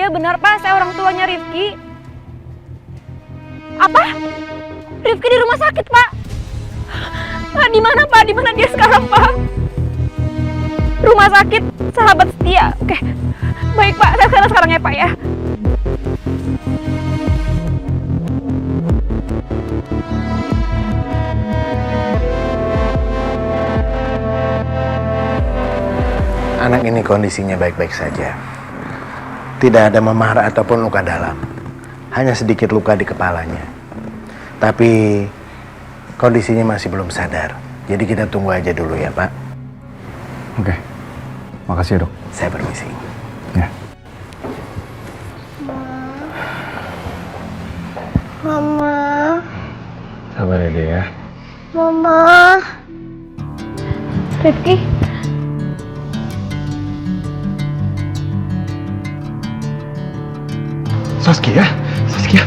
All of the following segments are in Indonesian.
Iya benar Pak, saya orang tuanya Rifki. Apa? Rifki di rumah sakit Pak? Di mana Pak? Di mana dia sekarang Pak? Rumah sakit Sahabat Setia. Oke, baik Pak, saya sekarang ya Pak ya. Anak ini kondisinya baik-baik saja. Tidak ada memar ataupun luka dalam. Hanya sedikit luka di kepalanya. Tapi kondisinya masih belum sadar. Jadi kita tunggu aja dulu ya Pak. Oke. Makasih ya dok. Saya permisi. Ya. Mama. Sabar ya, Dek ya. Mama. Rifki. Saskia? Saskia?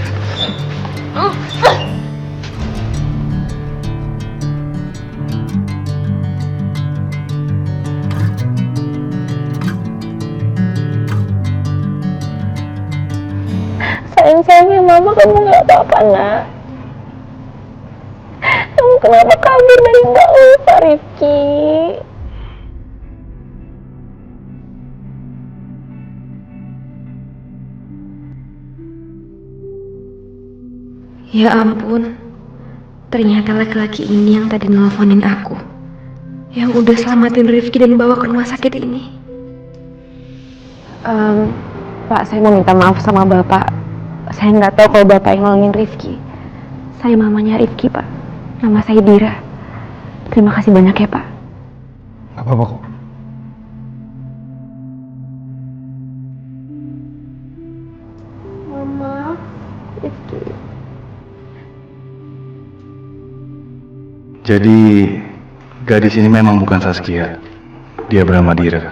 Sayang-sayangnya mama, kamu gak apa-apa nak. Kamu kenapa kabur dari gak lupa Rifki? Ya ampun, ternyata laki-laki ini yang tadi nelfonin aku, yang udah selamatin Rifki dan bawa ke rumah sakit ini. Pak, saya mau minta maaf sama Bapak. Saya nggak tahu kalau Bapak yang nolongin Rifki. Saya mamanya Rifki, Pak. Nama saya Dira. Terima kasih banyak ya, Pak. Gak apa-apa kok. Mama, Rifki. Jadi gadis ini memang bukan Saskia. Dia bernama Dira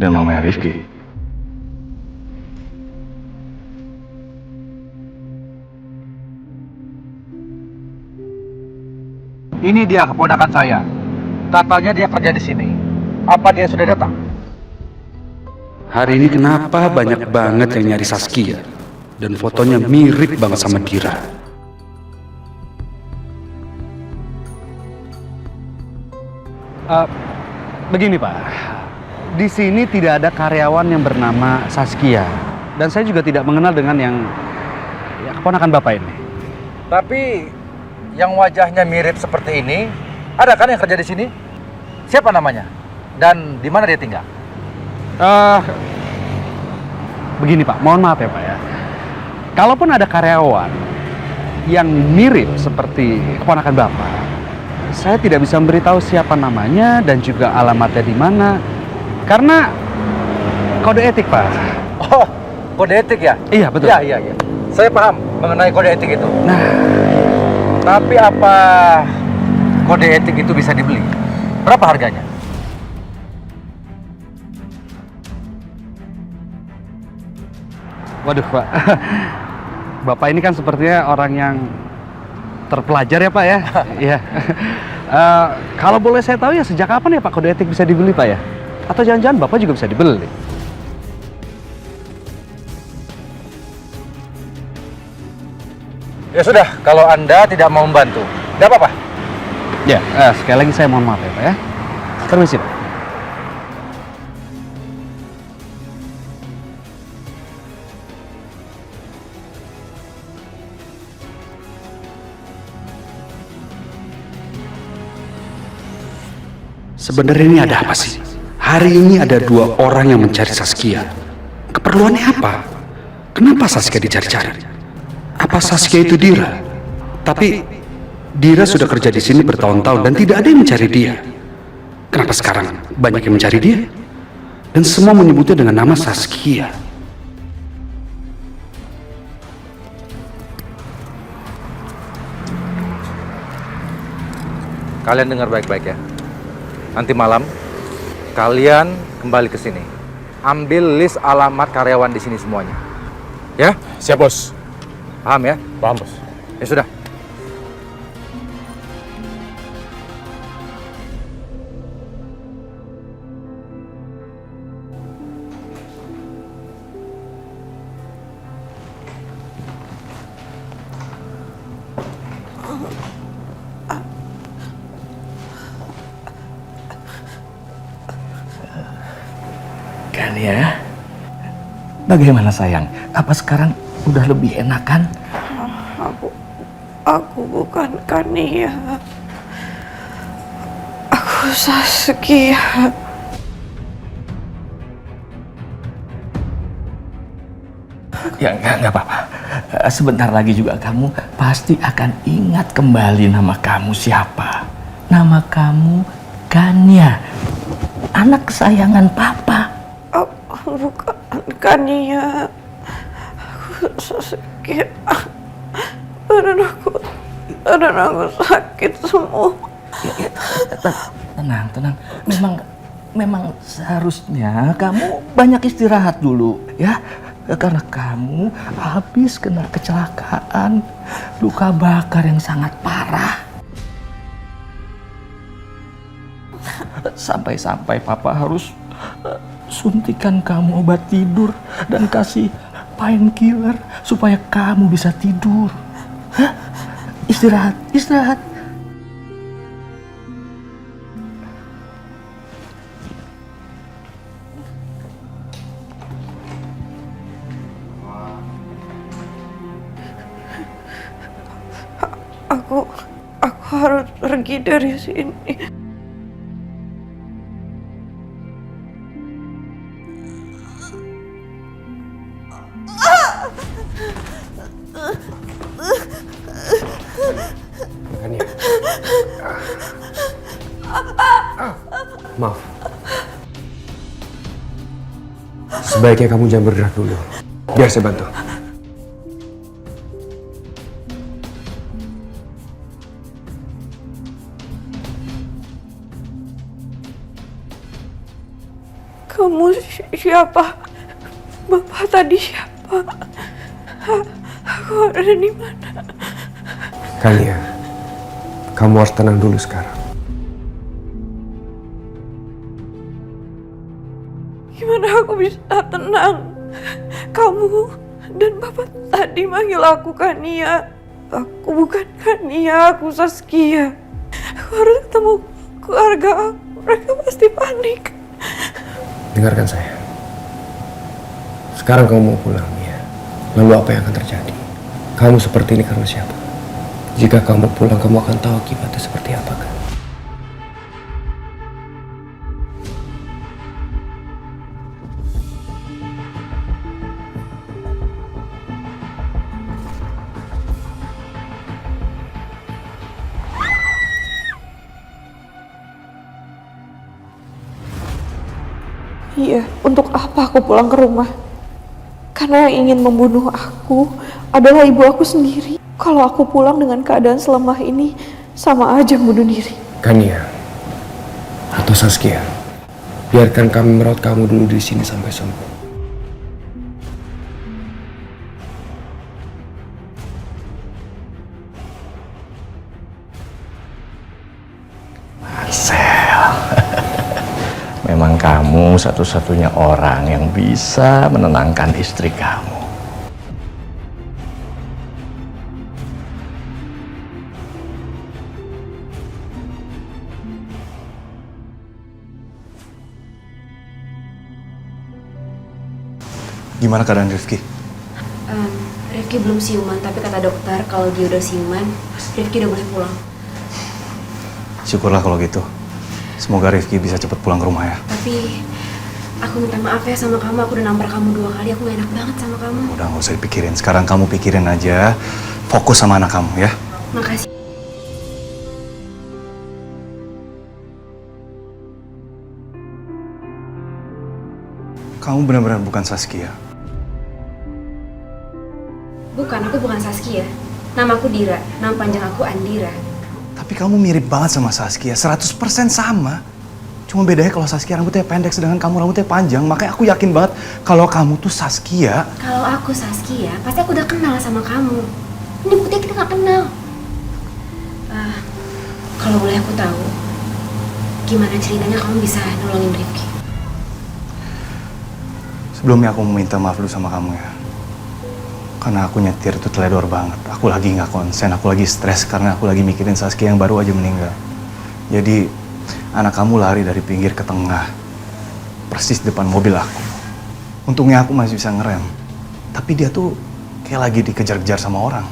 dan mamanya Rifki. Ini dia keponakan saya. Katanya dia kerja di sini. Apa dia sudah datang? Hari ini kenapa banyak banget yang nyari Saskia? Dan fotonya mirip banget sama Dira. Begini Pak, di sini tidak ada karyawan yang bernama Saskia. Dan saya juga tidak mengenal dengan yang keponakan Bapak ini. Tapi yang wajahnya mirip seperti ini, ada kan yang kerja di sini? Siapa namanya? Dan di mana dia tinggal? Begini Pak, mohon maaf ya Pak ya. Kalaupun ada karyawan yang mirip seperti keponakan Bapak, saya tidak bisa memberitahu siapa namanya dan juga alamatnya di mana. Karena kode etik Pak. Oh, kode etik ya? Iya betul. Iya. Saya paham mengenai kode etik itu. Nah, tapi apa kode etik itu bisa dibeli? Berapa harganya? waduh Pak, Bapak ini kan sepertinya orang yang terpelajar ya Pak ya. Iya. Kalau boleh saya tahu ya sejak kapan ya Pak kode etik bisa dibeli Pak ya? Atau jangan-jangan Bapak juga bisa dibeli? Ya sudah, kalau Anda tidak mau membantu, tidak apa-apa. Ya, sekali lagi saya mohon maaf ya Pak ya. Permisi Pak. Sebenarnya ini ada apa sih? Hari ini ada 2 orang yang mencari Saskia. Keperluannya apa? Kenapa Saskia dicari-cari? Apa Saskia itu Dira? Tapi Dira sudah kerja di sini bertahun-tahun dan tidak ada yang mencari dia. Kenapa sekarang banyak yang mencari dia? Dan semua menyebutnya dengan nama Saskia. Kalian dengar baik-baik ya. Nanti malam kalian kembali ke sini. Ambil list alamat karyawan di sini semuanya. Ya? Siap bos. Paham ya? Paham bos. Ya sudah. ya. Bagaimana sayang? Apa sekarang udah lebih enakan? Aku bukan Kania. Aku Saskia. Ya nggak apa-apa. Sebentar lagi juga kamu pasti akan ingat kembali nama kamu siapa. Nama kamu Kania, anak kesayangan Papa. Aku bukan Kania. Aku Saskia. Badan aku sakit semua. Tenang. Memang seharusnya kamu banyak istirahat dulu ya. Karena kamu habis kena kecelakaan, luka bakar yang sangat parah. Sampai-sampai Papa harus suntikan kamu obat tidur dan kasih painkiller supaya kamu bisa tidur. Hah? Istirahat. Aku harus pergi dari sini. Maaf. Sebaiknya kamu jangan bergerak dulu. Biar saya bantu. Kamu siapa? Bapak tadi siapa? Aku ada di mana? Kania, kamu harus tenang dulu sekarang. Gimana aku bisa tenang? Kamu dan Bapak tadi manggil aku Kania. Aku bukan Kania, aku Saskia. Aku harus ketemu keluarga aku. Mereka pasti panik. Dengarkan saya. Sekarang kamu mau pulang, ya. Lalu apa yang akan terjadi? Kamu seperti ini karena siapa? Jika kamu pulang, kamu akan tahu akibatnya seperti apa, kan? Iya, untuk apa aku pulang ke rumah? Karena yang ingin membunuh aku adalah ibu aku sendiri. Kalau aku pulang dengan keadaan selemah ini, sama aja bunuh diri. Kania atau Saskia, biarkan kami merawat kamu dulu di sini sampai sembuh. Memang kamu satu-satunya orang yang bisa menenangkan istri kamu. Gimana keadaan Rifki? Rifki belum siuman, tapi kata dokter kalau dia udah siuman, Rifki udah boleh pulang. Syukurlah kalau gitu. Semoga Rifki bisa cepat pulang ke rumah ya. Tapi aku minta maaf ya sama kamu, aku udah nampar kamu 2 kali, aku gak enak banget sama kamu. Udah gak usah dipikirin, sekarang kamu pikirin aja, fokus sama anak kamu ya. Makasih. Kamu benar-benar bukan Saskia. Bukan, aku bukan Saskia. Nama aku Dira, nama panjang aku Andira. Tapi kamu mirip banget sama Saskia, 100% sama. Cuma bedanya kalau Saskia rambutnya pendek, sedangkan kamu rambutnya panjang. Makanya aku yakin banget kalau kamu tuh Saskia. Kalau aku Saskia, pasti aku udah kenal sama kamu. Ini buktinya kita gak kenal. Kalau boleh aku tahu, gimana ceritanya kamu bisa nolongin Rifki? Sebelumnya aku mau minta maaf dulu sama kamu ya. Karena aku nyetir itu teledor banget. Aku lagi nggak konsen, aku lagi stres karena aku lagi mikirin Saskia yang baru aja meninggal. Jadi anak kamu lari dari pinggir ke tengah, persis depan mobil aku. Untungnya aku masih bisa ngerem. Tapi dia tuh kayak lagi dikejar-kejar sama orang.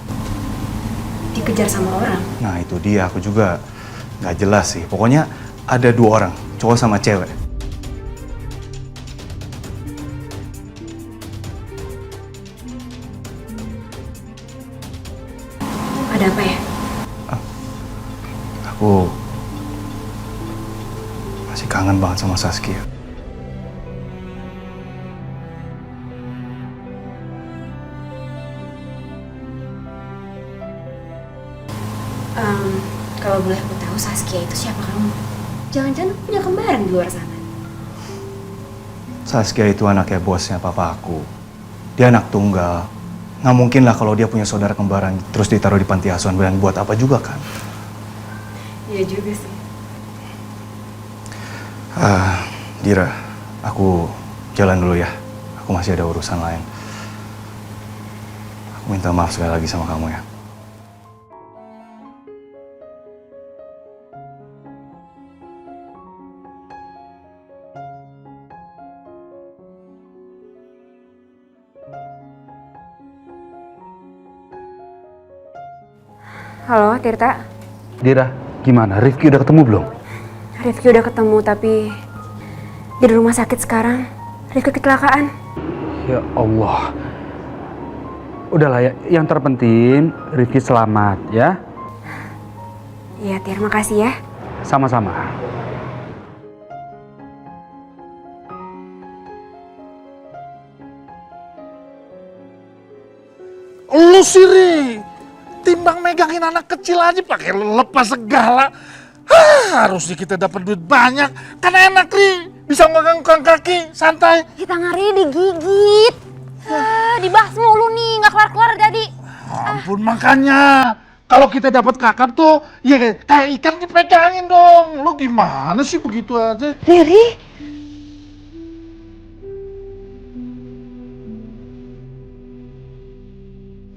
Dikejar sama orang? Nah itu dia, aku juga nggak jelas sih. Pokoknya ada 2 orang, cowok sama cewek. Ada apa ya? Aku masih kangen banget sama Saskia. Kalau boleh aku tahu Saskia itu siapa kamu? Jangan-jangan punya kembaran di luar sana? Saskia itu anaknya bosnya papa aku. Dia anak tunggal. Nggak mungkin lah kalau dia punya saudara kembaran terus ditaruh di panti asuhan, dan buat apa juga kan? Iya juga sih. Dira, aku jalan dulu ya. Aku masih ada urusan lain. Aku minta maaf sekali lagi sama kamu ya. Halo, Tirta. Dira, gimana? Rifki udah ketemu belum? Rifki udah ketemu, tapi di rumah sakit sekarang. Rifki kecelakaan. Ya Allah. Udahlah ya, yang terpenting Rifki selamat ya. Iya, Tir, makasih ya. Sama-sama. Lu sih, timbang megangin anak kecil aja pakai lepas segala. Harusnya kita dapat duit banyak. Kan enak, Ri. Bisa megang kaki, santai. Kita ngari digigit. Dibahas mulu nih, nggak kelar-kelar jadi. Ampun, makanya. Kalau kita dapat kakak tuh, ya kayak ikan dipegangin dong. Lu gimana sih begitu aja? Riri?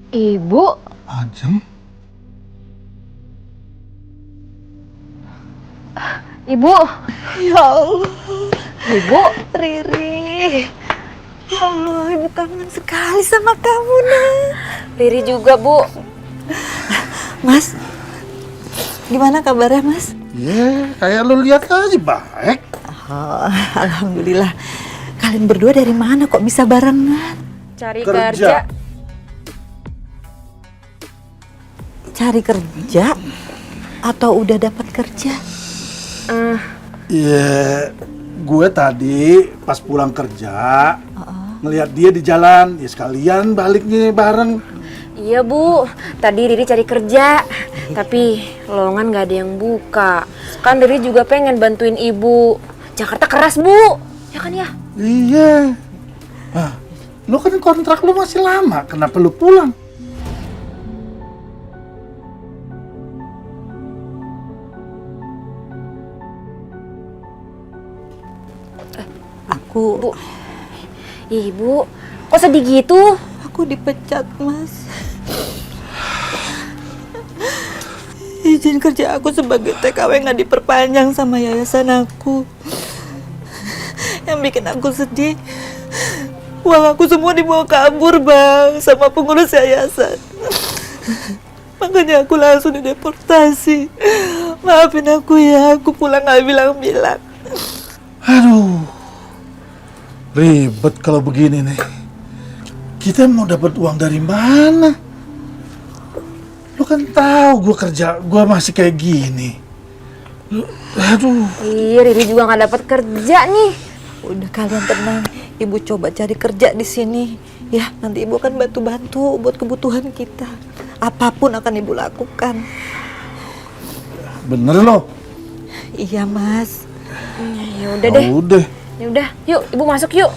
Ibu? Ajem? Ibu? Ya Allah. Ibu? Riri. Ya Allah, ibu kangen sekali sama kamu, Nak. Riri juga, Bu. Mas, gimana kabarnya, Mas? Ya, kayak lu lihat aja baik. Oh, alhamdulillah. Kalian berdua dari mana kok bisa barengan? Cari kerja. Cari kerja? Atau udah dapat kerja? Iya, gue tadi pas pulang kerja ngelihat dia di jalan, ya sekalian baliknya bareng. Iya, Bu. Tadi Riri cari kerja, tapi lowongan nggak ada yang buka. Kan Riri juga pengen bantuin Ibu. Jakarta keras, Bu. Ya kan ya? Iya. Nah, lu kan kontrak lu masih lama, kenapa lu pulang? Aku... Ibu, kok sedih gitu? Aku dipecat, Mas. Izin kerja aku sebagai TKW nggak diperpanjang sama yayasan aku. Yang bikin aku sedih, uang aku semua dibawa kabur, Bang, sama pengurus yayasan. Makanya aku langsung dideportasi. Maafin aku ya, aku pulang nggak bilang-bilang. Aduh, ribet kalau begini nih. Kita mau dapat uang dari mana? Lu kan tahu gue kerja, gue masih kayak gini. Aduh. Iya, Riri juga nggak dapat kerja nih. Udah, kalian tenang. Ibu coba cari kerja di sini. Ya, nanti ibu akan bantu-bantu buat kebutuhan kita. Apapun akan ibu lakukan. Bener loh. Iya, Mas. Ya udah deh. Udah. Ya udah, yuk Ibu masuk yuk.